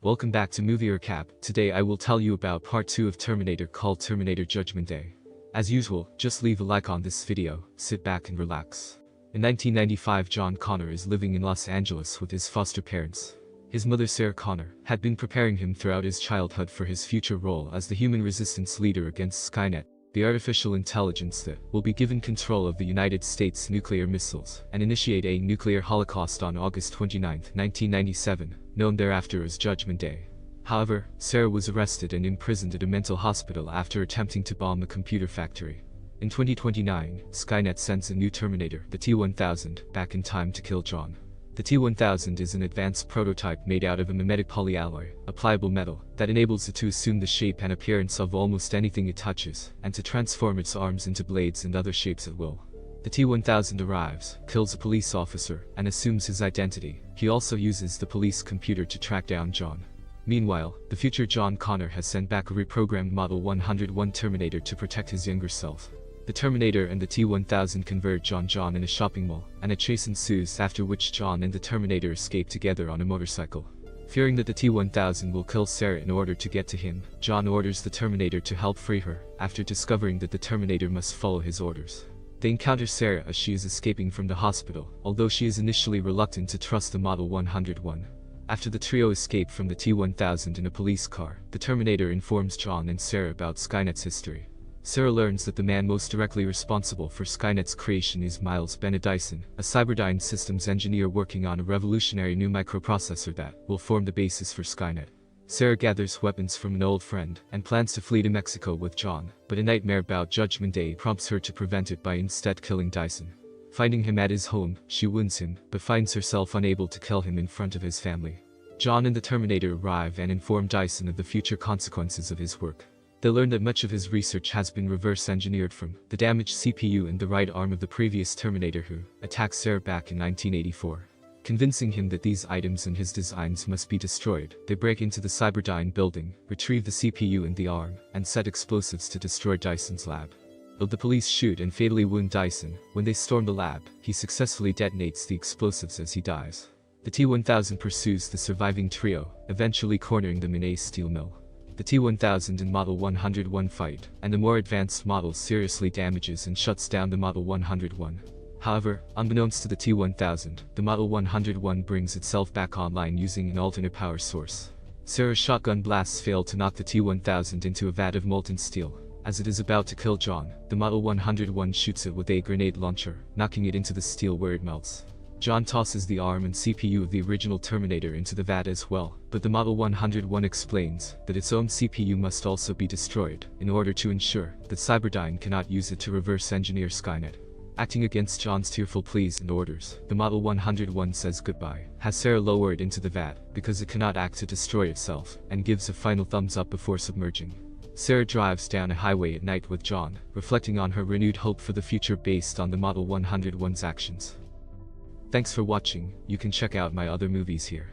Welcome back to Movie Recap. Today I will tell you about part 2 of Terminator called Terminator Judgment Day. As usual, just leave a like on this video, sit back and relax. In 1995, John Connor is living in Los Angeles with his foster parents. His mother Sarah Connor had been preparing him throughout his childhood for his future role as the human resistance leader against Skynet, the artificial intelligence that will be given control of the United States nuclear missiles and initiate a nuclear holocaust on August 29, 1997, known thereafter as Judgment Day. However, Sarah was arrested and imprisoned at a mental hospital after attempting to bomb a computer factory. In 2029, Skynet sends a new Terminator, the T-1000, back in time to kill John. The T-1000 is an advanced prototype made out of a mimetic polyalloy, a pliable metal, that enables it to assume the shape and appearance of almost anything it touches, and to transform its arms into blades and other shapes at will. The T-1000 arrives, kills a police officer, and assumes his identity. He also uses the police computer to track down John. Meanwhile, the future John Connor has sent back a reprogrammed Model 101 Terminator to protect his younger self. The Terminator and the T-1000 converge on John in a shopping mall, and a chase ensues, after which John and the Terminator escape together on a motorcycle. Fearing that the T-1000 will kill Sarah in order to get to him, John orders the Terminator to help free her, after discovering that the Terminator must follow his orders. They encounter Sarah as she is escaping from the hospital, although she is initially reluctant to trust the Model 101. After the trio escape from the T-1000 in a police car, the Terminator informs John and Sarah about Skynet's history. Sarah learns that the man most directly responsible for Skynet's creation is Miles Dyson, a Cyberdyne systems engineer working on a revolutionary new microprocessor that will form the basis for Skynet. Sarah gathers weapons from an old friend and plans to flee to Mexico with John, but a nightmare about Judgment Day prompts her to prevent it by instead killing Dyson. Finding him at his home, she wounds him, but finds herself unable to kill him in front of his family. John and the Terminator arrive and inform Dyson of the future consequences of his work. They learn that much of his research has been reverse-engineered from the damaged CPU and the right arm of the previous Terminator who attacked Sarah back in 1984. Convincing him that these items and his designs must be destroyed, they break into the Cyberdyne building, retrieve the CPU and the arm, and set explosives to destroy Dyson's lab. Though the police shoot and fatally wound Dyson, when they storm the lab, he successfully detonates the explosives as he dies. The T-1000 pursues the surviving trio, eventually cornering them in a steel mill. The T-1000 and Model 101 fight, and the more advanced model seriously damages and shuts down the Model 101. However, unbeknownst to the T-1000, the Model 101 brings itself back online using an alternate power source. Sarah's shotgun blasts fail to knock the T-1000 into a vat of molten steel. As it is about to kill John, the Model 101 shoots it with a grenade launcher, knocking it into the steel where it melts. John tosses the arm and CPU of the original Terminator into the vat as well, but the Model 101 explains that its own CPU must also be destroyed, in order to ensure that Cyberdyne cannot use it to reverse-engineer Skynet. Acting against John's tearful pleas and orders, the Model 101 says goodbye, has Sarah lower it into the vat, because it cannot act to destroy itself, and gives a final thumbs up before submerging. Sarah drives down a highway at night with John, reflecting on her renewed hope for the future based on the Model 101's actions. Thanks for watching. You can check out my other movies here.